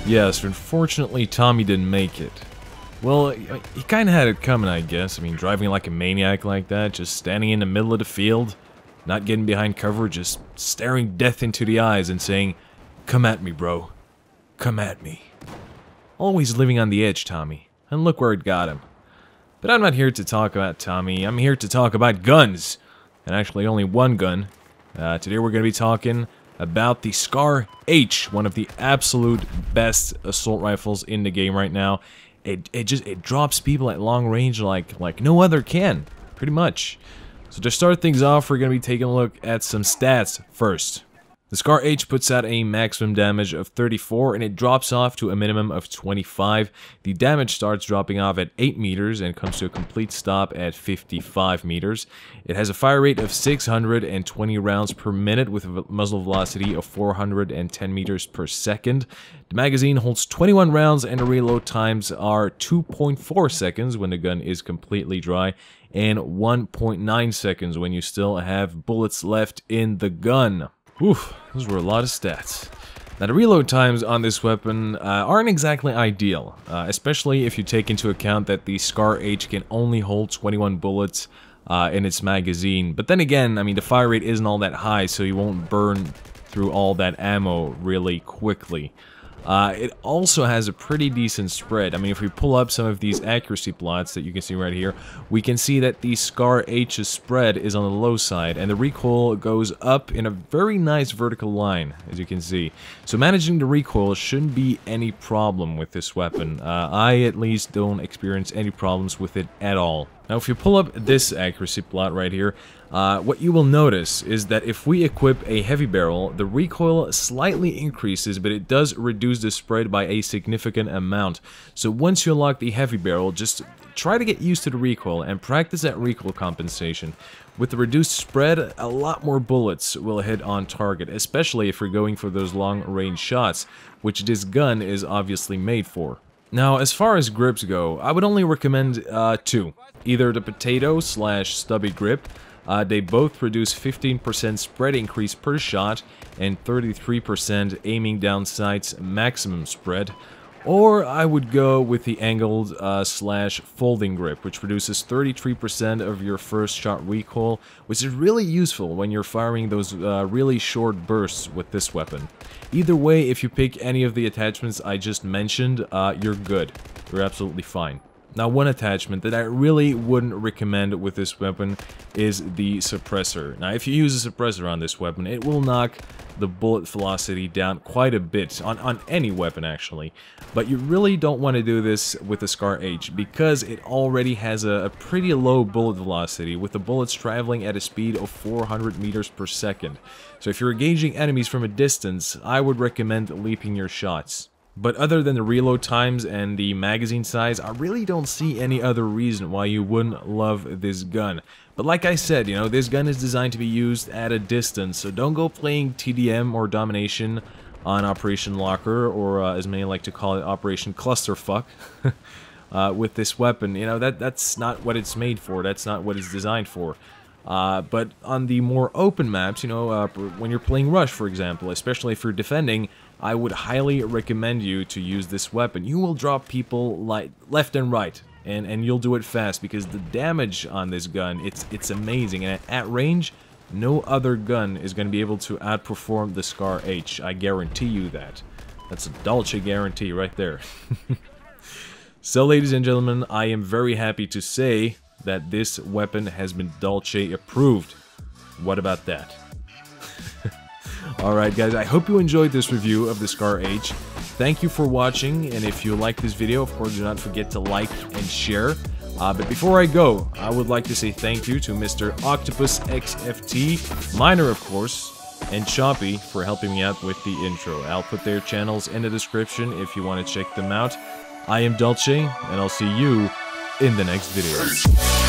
Yes, unfortunately Tommy didn't make it. Well, he kinda had it coming, I guess. I mean, driving like a maniac like that, just standing in the middle of the field, not getting behind cover, just staring death into the eyes and saying, "Come at me, bro. Come at me." Always living on the edge, Tommy. And look where it got him. But I'm not here to talk about Tommy. I'm here to talk about guns. And actually only one gun. Today we're going to be talking about the Scar H, one of the absolute best assault rifles in the game right now. It drops people at long range like no other can, pretty much. So to start things off, we're going to be taking a look at some stats first. The Scar H puts out a maximum damage of 34 and it drops off to a minimum of 25. The damage starts dropping off at 8 meters and comes to a complete stop at 55 meters. It has a fire rate of 620 rounds per minute with a muzzle velocity of 410 meters per second. The magazine holds 21 rounds and the reload times are 2.4 seconds when the gun is completely dry and 1.9 seconds when you still have bullets left in the gun. Oof, those were a lot of stats. Now, the reload times on this weapon aren't exactly ideal, especially if you take into account that the Scar H can only hold 21 bullets in its magazine. But then again, I mean, the fire rate isn't all that high, so you won't burn through all that ammo really quickly. It also has a pretty decent spread. I mean, if we pull up some of these accuracy plots that you can see right here, we can see that the Scar H's spread is on the low side, and the recoil goes up in a very nice vertical line, as you can see. So managing the recoil shouldn't be any problem with this weapon. I, at least, don't experience any problems with it at all. Now, if you pull up this accuracy plot right here, what you will notice is that if we equip a heavy barrel, the recoil slightly increases, but it does reduce the spread by a significant amount. So once you unlock the heavy barrel, just try to get used to the recoil and practice that recoil compensation. With the reduced spread, a lot more bullets will hit on target, especially if you're going for those long-range shots, which this gun is obviously made for. Now, as far as grips go, I would only recommend two. Either the potato/stubby grip. They both produce 15% spread increase per shot and 33% aiming down sights maximum spread. Or I would go with the angled /folding grip, which produces 33% of your first shot recoil, which is really useful when you're firing those really short bursts with this weapon. Either way, if you pick any of the attachments I just mentioned, you're good. You're absolutely fine. Now, one attachment that I really wouldn't recommend with this weapon is the suppressor. Now, if you use a suppressor on this weapon, it will knock the bullet velocity down quite a bit, on any weapon actually. But you really don't want to do this with the Scar H, because it already has a pretty low bullet velocity, with the bullets traveling at a speed of 400 meters per second. So if you're engaging enemies from a distance, I would recommend leaping your shots. But other than the reload times and the magazine size, I really don't see any other reason why you wouldn't love this gun. But like I said, you know, this gun is designed to be used at a distance, so don't go playing TDM or Domination on Operation Locker, or as many like to call it, Operation Clusterfuck, with this weapon. You know, that's not what it's made for, that's not what it's designed for. But on the more open maps, you know, when you're playing Rush, for example, especially if you're defending, I would highly recommend you to use this weapon. You will drop people like left and right, and you'll do it fast, because the damage on this gun, it's amazing, and at range, no other gun is going to be able to outperform the Scar H. I guarantee you that. That's a Dolce guarantee right there. So, ladies and gentlemen, I am very happy to say that this weapon has been Dolce approved. What about that? Alright guys, I hope you enjoyed this review of the Scar H. Thank you for watching, and if you liked this video, of course, do not forget to like and share. But before I go, I would like to say thank you to Mr. Octopus XFT, Miner of course, and Choppy for helping me out with the intro. I'll put their channels in the description if you want to check them out. I am Dolce, and I'll see you in the next video.